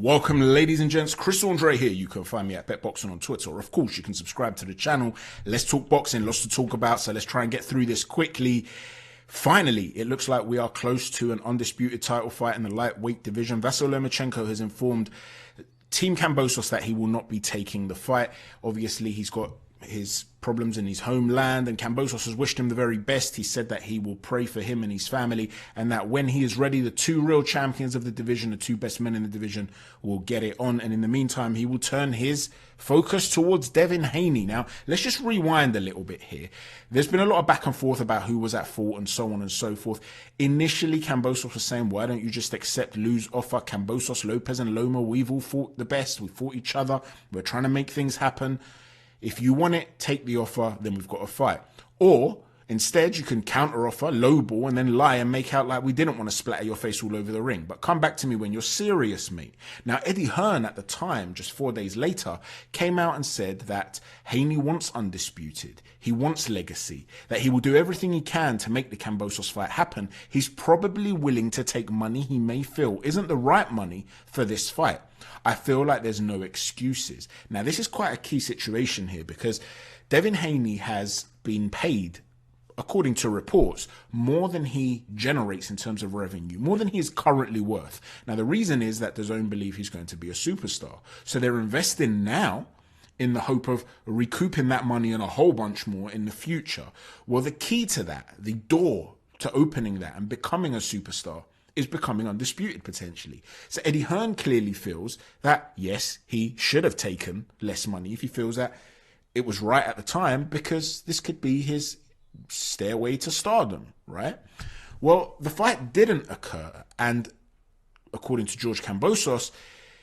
Welcome, ladies and gents. Chris Andre here. You can find me at BetBoxing on Twitter. Of course, you can subscribe to the channel. Let's talk boxing. Lots to talk about. So let's try and get through this quickly. Finally, it looks like we are close to an undisputed title fight in the lightweight division. Vasyl Lomachenko has informed Team Kambosos that he will not be taking the fight. Obviously, he's got his problems in his homeland, and Kambosos has wished him the very best. He said that he will pray for him and his family, and that when he is ready, the two real champions of the division, the two best men in the division, will get it on. And in the meantime, he will turn his focus towards Devin Haney. Now, let's just rewind a little bit here. There's been a lot of back and forth about who was at fault and so on and so forth. Initially, Kambosos was saying, why don't you just accept Lou's offer? Kambosos, Lopez and Loma, we've all fought the best. We fought each other. We're trying to make things happen. If you want it, take the offer, then we've got a fight. Or instead, you can counter offer, lowball, and then lie and make out like we didn't want to splatter your face all over the ring. But come back to me when you're serious, mate. Now, Eddie Hearn at the time, just 4 days later, came out and said that Haney wants Undisputed. He wants legacy, that he will do everything he can to make the Kambosos fight happen. He's probably willing to take money he may feel isn't the right money for this fight. I feel like there's no excuses. Now, this is quite a key situation here because Devin Haney has been paid, according to reports, more than he generates in terms of revenue, more than he is currently worth. Now, the reason is that DAZN believe he's going to be a superstar. So they're investing now in the hope of recouping that money and a whole bunch more in the future. Well, the key to that, the door to opening that and becoming a superstar, is becoming Undisputed potentially. So Eddie Hearn clearly feels that, yes, he should have taken less money if he feels that it was right at the time, because this could be his stairway to stardom, right? Well, the fight didn't occur, and according to George Kambosos,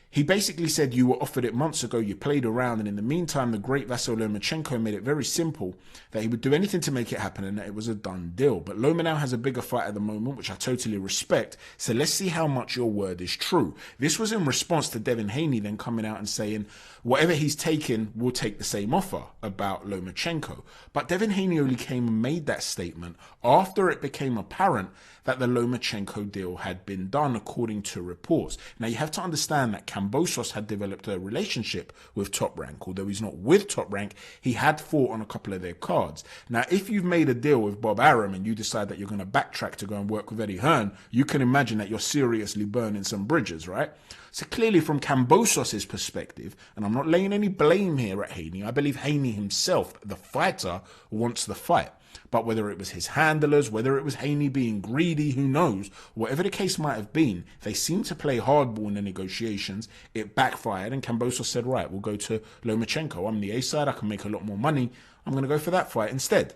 he basically said, you were offered it months ago, you played around, and in the meantime, the great Vasyl Lomachenko made it very simple that he would do anything to make it happen and that it was a done deal. But Loma now has a bigger fight at the moment, which I totally respect, so let's see how much your word is true. This was in response to Devin Haney then coming out and saying, whatever he's taken, we'll take the same offer about Lomachenko. But Devin Haney only came and made that statement after it became apparent that the Lomachenko deal had been done, according to reports. Now, you have to understand that Kambosos had developed a relationship with Top Rank. Although he's not with Top Rank, he had fought on a couple of their cards. Now, if you've made a deal with Bob Arum and you decide that you're going to backtrack to go and work with Eddie Hearn, you can imagine that you're seriously burning some bridges, right? So clearly from Kambosos' perspective, and I'm not laying any blame here at Haney, I believe Haney himself, the fighter, wants the fight. But whether it was his handlers, whether it was Haney being greedy, who knows? Whatever the case might have been, they seemed to play hardball in the negotiations. It backfired, and Kambosos said, right, we'll go to Lomachenko. I'm the A-side, I can make a lot more money. I'm going to go for that fight instead.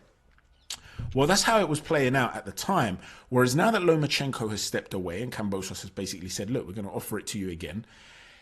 Well, that's how it was playing out at the time. Whereas now that Lomachenko has stepped away and Kambosos has basically said, look, we're going to offer it to you again,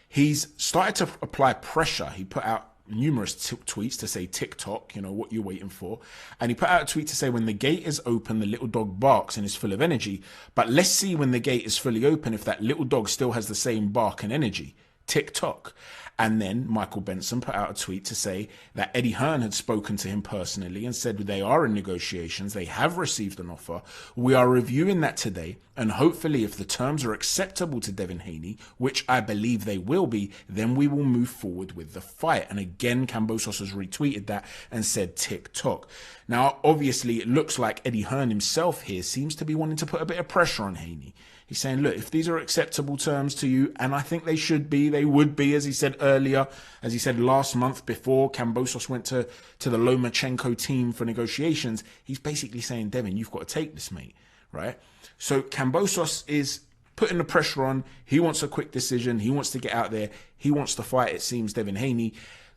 he's started to apply pressure. He put out numerous tweets to say TikTok, you know, what you're waiting for. And he put out a tweet to say, when the gate is open, the little dog barks and is full of energy. But let's see when the gate is fully open if that little dog still has the same bark and energy. TikTok. And then Michael Benson put out a tweet to say that Eddie Hearn had spoken to him personally and said they are in negotiations. They have received an offer. We are reviewing that today. And hopefully if the terms are acceptable to Devin Haney, which I believe they will be, then we will move forward with the fight. And again, Kambosos has retweeted that and said TikTok. Now, obviously, it looks like Eddie Hearn himself here seems to be wanting to put a bit of pressure on Haney. He's saying, look, if these are acceptable terms to you, and I think they should be, they would be, as he said earlier, as he said last month before Kambosos went to the Lomachenko team for negotiations, he's basically saying, Devin, you've got to take this, mate, right? So Kambosos is putting the pressure on. He wants a quick decision. He wants to get out there. He wants to fight, it seems, Devin Haney.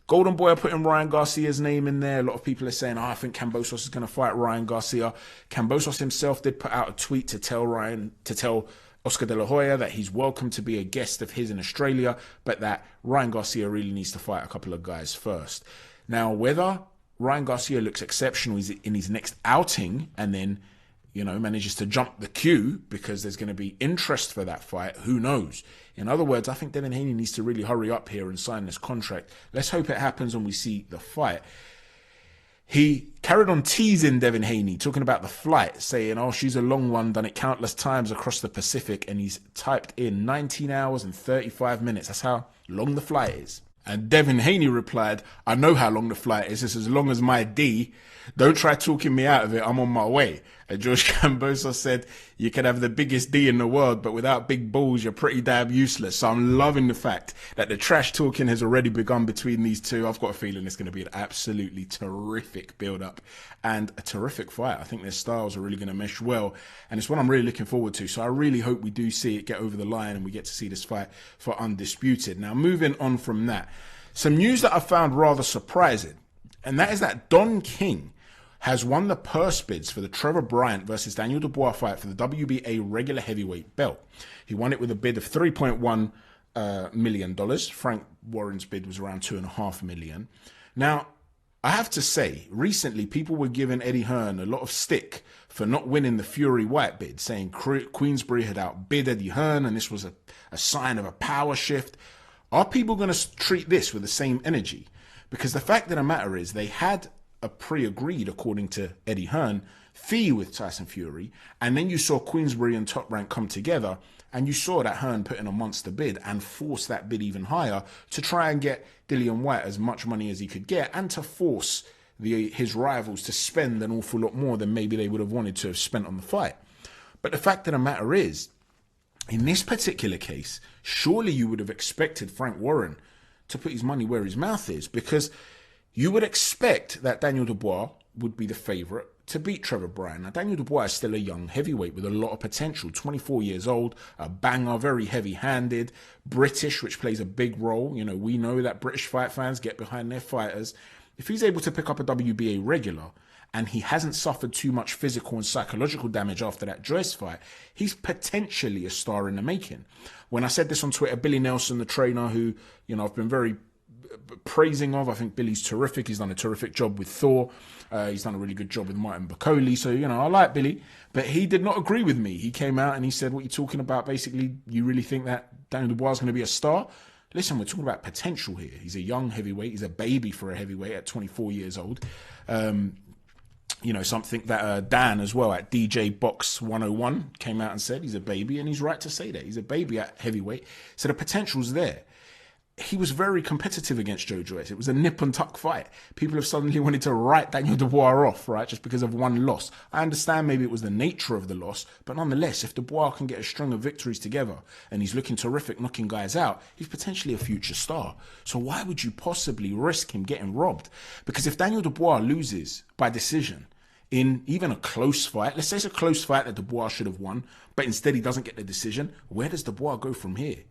Golden Boy are putting Ryan Garcia's name in there. A lot of people are saying, I think Kambosos is going to fight Ryan Garcia. Kambosos himself did put out a tweet to tell Oscar De La Hoya that he's welcome to be a guest of his in Australia, but that Ryan Garcia really needs to fight a couple of guys first. Now, whether Ryan Garcia looks exceptional in his next outing and then, you know, manages to jump the queue because there's going to be interest for that fight, who knows? In other words, I think Devin Haney needs to really hurry up here and sign this contract. Let's hope it happens when we see the fight. He carried on teasing Devin Haney, talking about the flight, saying, oh, she's a long one, done it countless times across the Pacific, and he's typed in 19 hours and 35 minutes. That's how long the flight is. And Devin Haney replied, I know how long the flight is. It's as long as my D. Don't try talking me out of it. I'm on my way. And George Kambosos said, you can have the biggest D in the world, but without big balls, you're pretty damn useless. So I'm loving the fact that the trash talking has already begun between these two. I've got a feeling it's going to be an absolutely terrific build-up and a terrific fight. I think their styles are really going to mesh well, and it's what I'm really looking forward to. So I really hope we do see it get over the line and we get to see this fight for Undisputed. Now, moving on from that, some news that I found rather surprising, and that is that Don King has won the purse bids for the Trevor Bryant versus Daniel Dubois fight for the WBA regular heavyweight belt. He won it with a bid of $3.1 million. Frank Warren's bid was around $2.5 million. Now, I have to say, recently people were giving Eddie Hearn a lot of stick for not winning the Fury White bid, saying Queensberry had outbid Eddie Hearn and this was a sign of a power shift. Are people going to treat this with the same energy? Because the fact of the matter is they had a pre-agreed, according to Eddie Hearn, fee with Tyson Fury, and then you saw Queensberry and Top Rank come together, and you saw that Hearn put in a monster bid and force that bid even higher to try and get Dillian Whyte as much money as he could get, and to force his rivals to spend an awful lot more than maybe they would have wanted to have spent on the fight. But the fact of the matter is, in this particular case, surely you would have expected Frank Warren to put his money where his mouth is, because you would expect that Daniel Dubois would be the favourite to beat Trevor Bryant. Now, Daniel Dubois is still a young heavyweight with a lot of potential, 24 years old, a banger, very heavy-handed, British, which plays a big role. You know, we know that British fight fans get behind their fighters. If he's able to pick up a WBA regular, and he hasn't suffered too much physical and psychological damage after that Joyce fight, he's potentially a star in the making. When I said this on Twitter, Billy Nelson, the trainer, who, you know, I've been very praising of. I think Billy's terrific. He's done a terrific job with Thor. He's done a really good job with Martin Bacoli. So, you know, I like Billy, but he did not agree with me. He came out and he said, what are you talking about? Basically, you really think that Daniel Dubois is going to be a star? Listen, we're talking about potential here. He's a young heavyweight. He's a baby for a heavyweight at 24 years old. You know, something that Dan as well at DJ Box 101 came out and said he's a baby, and he's right to say that. He's a baby at heavyweight. So the potential's there. He was very competitive against Joe Joyce. It was a nip and tuck fight. People have suddenly wanted to write Daniel Dubois off, right, just because of one loss. I understand maybe it was the nature of the loss, but nonetheless, if Dubois can get a string of victories together and he's looking terrific, knocking guys out, he's potentially a future star. So why would you possibly risk him getting robbed? Because if Daniel Dubois loses by decision in even a close fight, let's say it's a close fight that Dubois should have won, but instead he doesn't get the decision, where does Dubois go from here?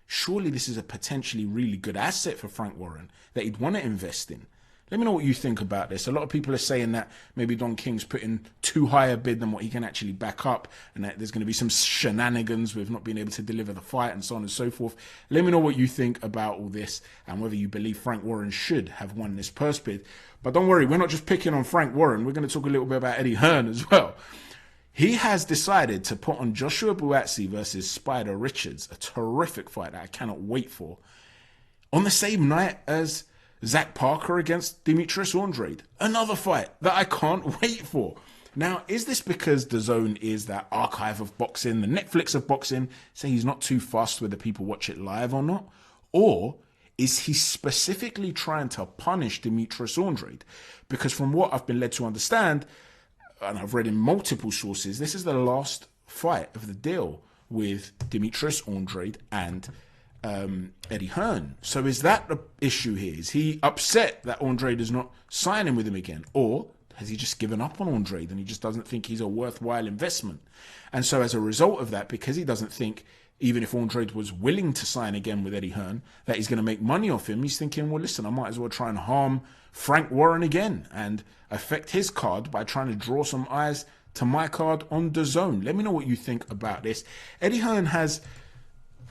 Surely this is a potentially really good asset for Frank Warren that he'd want to invest in. Let me know what you think about this. A lot of people are saying that maybe Don King's put in too high a bid than what he can actually back up, and that there's going to be some shenanigans with not being able to deliver the fight and so on and so forth. Let me know what you think about all this and whether you believe Frank Warren should have won this purse bid. But don't worry, we're not just picking on Frank Warren. We're going to talk a little bit about Eddie Hearn as well. He has decided to put on Joshua Buatsi versus Spider Richards, a terrific fight that I cannot wait for, on the same night as Zach Parker against Demetrius Andrade. Another fight that I can't wait for. Now, is this because DAZN is that archive of boxing, the Netflix of boxing, say he's not too fussed whether people watch it live or not? Or is he specifically trying to punish Demetrius Andrade? Because from what I've been led to understand, and I've read in multiple sources, this is the last fight of the deal with Demetrius Andrade and Eddie Hearn. So is that the issue here? Is he upset that Andrade is not signing with him again? Or has he just given up on Andrade and he just doesn't think he's a worthwhile investment? And so as a result of that, because he doesn't think, even if Andrade was willing to sign again with Eddie Hearn, that he's going to make money off him, he's thinking, well, listen, I might as well try and harm Frank Warren again and affect his card by trying to draw some eyes to my card on DAZN. Let me know what you think about this. Eddie Hearn has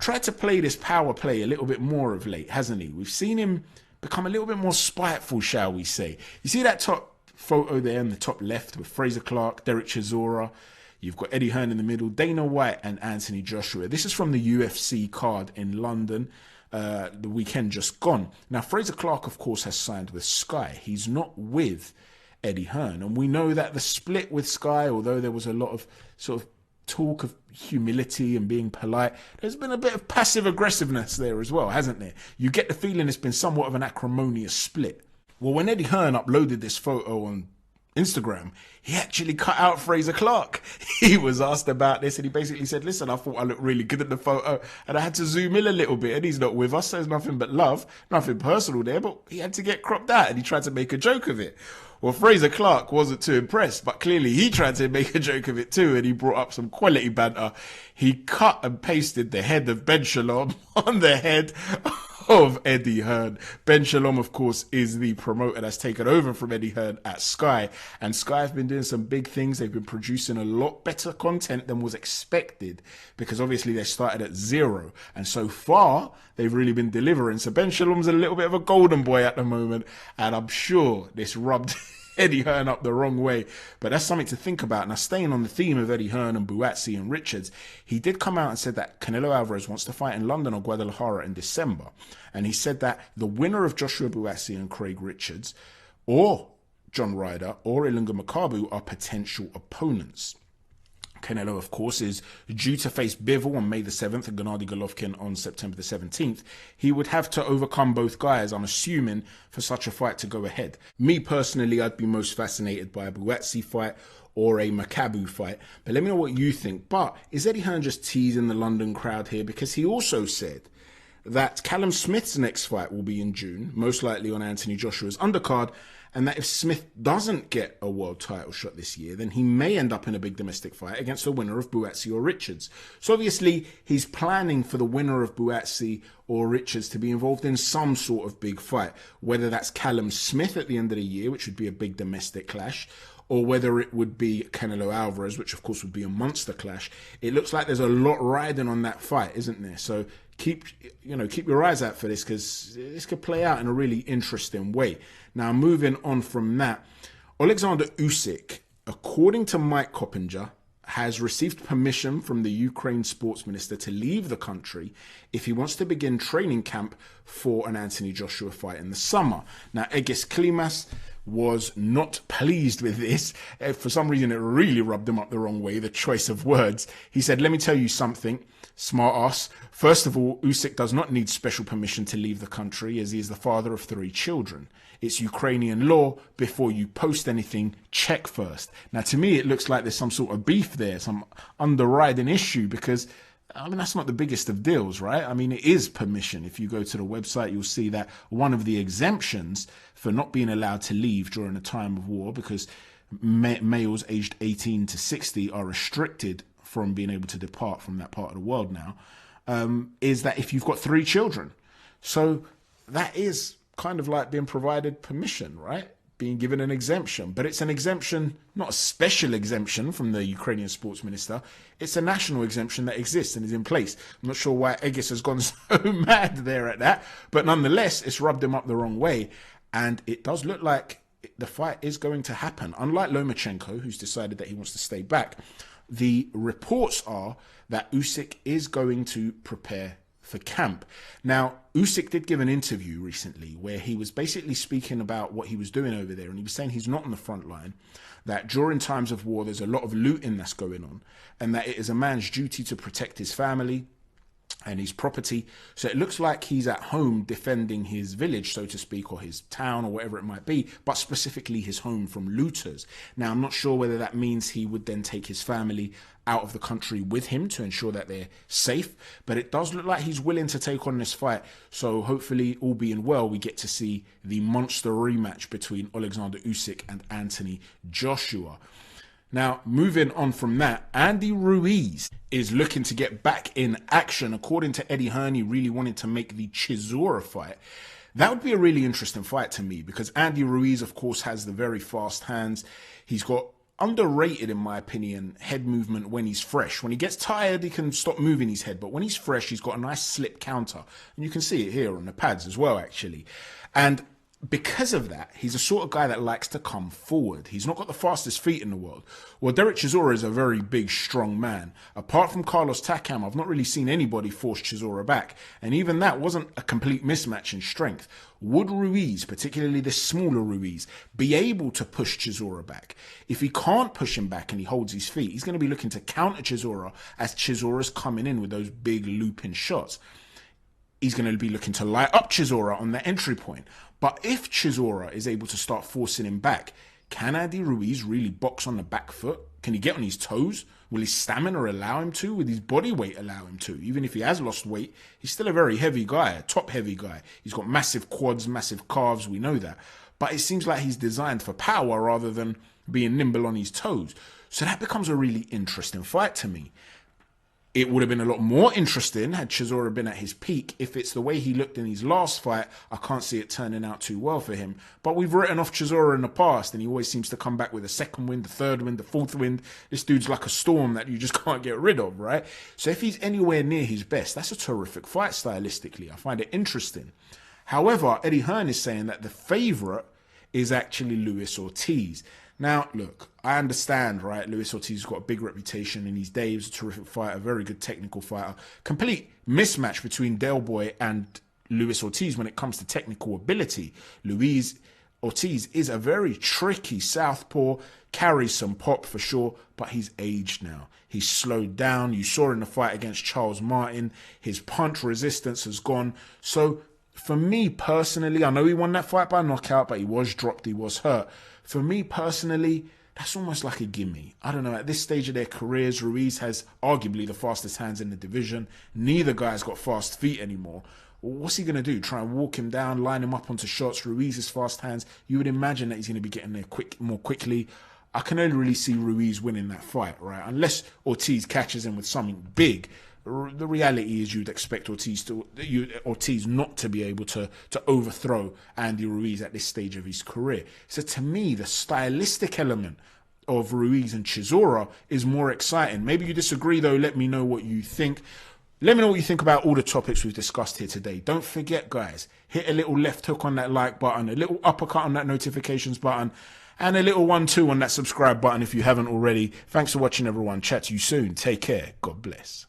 tried to play this power play a little bit more of late, hasn't he? We've seen him become a little bit more spiteful, shall we say. You see that top photo there in the top left with Fraser Clark, Derek Chisora. You've got Eddie Hearn in the middle, Dana White and Anthony Joshua. This is from the UFC card in London, the weekend just gone. Now, Fraser Clark, of course, has signed with Sky. He's not with Eddie Hearn. And we know that the split with Sky, although there was a lot of sort of talk of humility and being polite, there's been a bit of passive aggressiveness there as well, hasn't there? You get the feeling it's been somewhat of an acrimonious split. Well, when Eddie Hearn uploaded this photo on Instagram, he actually cut out Fraser Clark. He was asked about this and he basically said, listen, I thought I looked really good in the photo and I had to zoom in a little bit, and he's not with us, so there's nothing but love, nothing personal there, but he had to get cropped out and he tried to make a joke of it. Well, Fraser Clark wasn't too impressed, but clearly he tried to make a joke of it too, and he brought up some quality banter. He cut and pasted the head of Ben Shalom on the head of Eddie Hearn. Ben Shalom, of course, is the promoter that's taken over from Eddie Hearn at Sky, and Sky have been doing some big things. They've been producing a lot better content than was expected, because obviously they started at zero, and so far they've really been delivering. So Ben Shalom's a little bit of a golden boy at the moment, and I'm sure this rubbed Eddie Hearn up the wrong way, but that's something to think about. Now, staying on the theme of Eddie Hearn and Buatsi and Richards, he did come out and said that Canelo Alvarez wants to fight in London or Guadalajara in December, and he said that the winner of Joshua Buatsi and Craig Richards, or John Ryder or Ilunga Makabu, are potential opponents. Canelo, of course, is due to face Bivol on May the 7th and Gennady Golovkin on September the 17th. He would have to overcome both guys, I'm assuming, for such a fight to go ahead. Me personally, I'd be most fascinated by a Buatsi fight or a Makabu fight, but let me know what you think. But is Eddie Hearn just teasing the London crowd here? Because he also said that Callum Smith's next fight will be in June, most likely on Anthony Joshua's undercard, and that if Smith doesn't get a world title shot this year, then he may end up in a big domestic fight against the winner of Buatsi or Richards. So obviously, he's planning for the winner of Buatsi or Richards to be involved in some sort of big fight, whether that's Callum Smith at the end of the year, which would be a big domestic clash, or whether it would be Canelo Alvarez, which of course would be a monster clash. It looks like there's a lot riding on that fight, isn't there? So keep your eyes out for this, because this could play out in a really interesting way. Now, moving on from that, Alexander Usyk, according to Mike Coppinger, has received permission from the Ukraine sports minister to leave the country if he wants to begin training camp for an Anthony Joshua fight in the summer. Now, Egis Klimas was not pleased with this. For some reason, it really rubbed him up the wrong way, the choice of words. He said, let me tell you something, smart ass. First of all, Usyk does not need special permission to leave the country, as he is the father of 3 children. It's Ukrainian law. Before you post anything, check first. Now, to me, it looks like there's some sort of beef there, some underriding issue, because I mean, that's not the biggest of deals, right? I mean, it is permission. If you go to the website, you'll see that one of the exemptions for not being allowed to leave during a time of war, because males aged 18 to 60 are restricted from being able to depart from that part of the world now, is that if you've got 3 children. So that is kind of like being provided permission, right? Being given an exemption, but it's an exemption, not a special exemption from the Ukrainian sports minister. It's a national exemption that exists and is in place. I'm not sure why Egis has gone so mad there at that, but nonetheless, it's rubbed him up the wrong way. And it does look like the fight is going to happen. Unlike Lomachenko, who's decided that he wants to stay back, the reports are that Usyk is going to prepare for camp. Now, Usyk did give an interview recently where he was basically speaking about what he was doing over there, and he was saying he's not on the front line, that during times of war there's a lot of looting that's going on, and that it is a man's duty to protect his family and his property. So it looks like he's at home defending his village, so to speak, or his town or whatever it might be, but specifically his home from looters. Now, I'm not sure whether that means he would then take his family out of the country with him to ensure that they're safe, but it does look like he's willing to take on this fight. So hopefully, all being well, we get to see the monster rematch between Alexander Usyk and Anthony Joshua. Now, moving on from that, Andy Ruiz is looking to get back in action. According to Eddie Hearn, he really wanted to make the Chisora fight. That would be a really interesting fight to me, because Andy Ruiz, of course, has the very fast hands. He's got underrated, in my opinion, head movement when he's fresh. When he gets tired, he can stop moving his head, but when he's fresh, he's got a nice slip counter. And you can see it here on the pads as well, actually. And because of that, he's the sort of guy that likes to come forward. He's not got the fastest feet in the world. Well, Derek Chisora is a very big, strong man. Apart from Carlos Takam, I've not really seen anybody force Chisora back. And even that wasn't a complete mismatch in strength. Would Ruiz, particularly the smaller Ruiz, be able to push Chisora back? If he can't push him back and he holds his feet, he's going to be looking to counter Chisora as Chisora's coming in with those big looping shots. He's going to be looking to light up Chisora on the entry point. But if Chisora is able to start forcing him back, can Andy Ruiz really box on the back foot? Can he get on his toes? Will his stamina allow him to? Will his body weight allow him to? Even if he has lost weight, he's still a very heavy guy, a top heavy guy. He's got massive quads, massive calves, we know that. But it seems like he's designed for power rather than being nimble on his toes. So that becomes a really interesting fight to me. It would have been a lot more interesting had Chisora been at his peak. If it's the way he looked in his last fight, I can't see it turning out too well for him. But we've written off Chisora in the past, and he always seems to come back with a second win, the third win, the fourth win. This dude's like a storm that you just can't get rid of, right? So if he's anywhere near his best, that's a terrific fight stylistically. I find it interesting. However, Eddie Hearn is saying that the favourite is actually Luis Ortiz. Now, look, I understand, right? Luis Ortiz has got a big reputation in his day. He was a terrific fighter, a very good technical fighter. Complete mismatch between Del Boy and Luis Ortiz when it comes to technical ability. Luis Ortiz is a very tricky southpaw, carries some pop for sure, but he's aged now. He's slowed down. You saw in the fight against Charles Martin, his punch resistance has gone. So for me personally, I know he won that fight by knockout, but he was dropped, he was hurt. For me personally, that's almost like a gimme. I don't know, at this stage of their careers, Ruiz has arguably the fastest hands in the division. Neither guy's got fast feet anymore. What's he going to do? Try and walk him down, line him up onto shots? Ruiz's fast hands, you would imagine that he's going to be getting there more quickly. I can only really see Ruiz winning that fight, right? Unless Ortiz catches him with something big. The reality is you'd expect Ortiz not to be able to overthrow Andy Ruiz at this stage of his career. So to me, the stylistic element of Ruiz and Chisora is more exciting. Maybe you disagree though. Let me know what you think. Let me know what you think about all the topics we've discussed here today. Don't forget, guys, hit a little left hook on that like button, a little uppercut on that notifications button, and a little 1-2 on that subscribe button if you haven't already. Thanks for watching, everyone. Chat to you soon. Take care. God bless.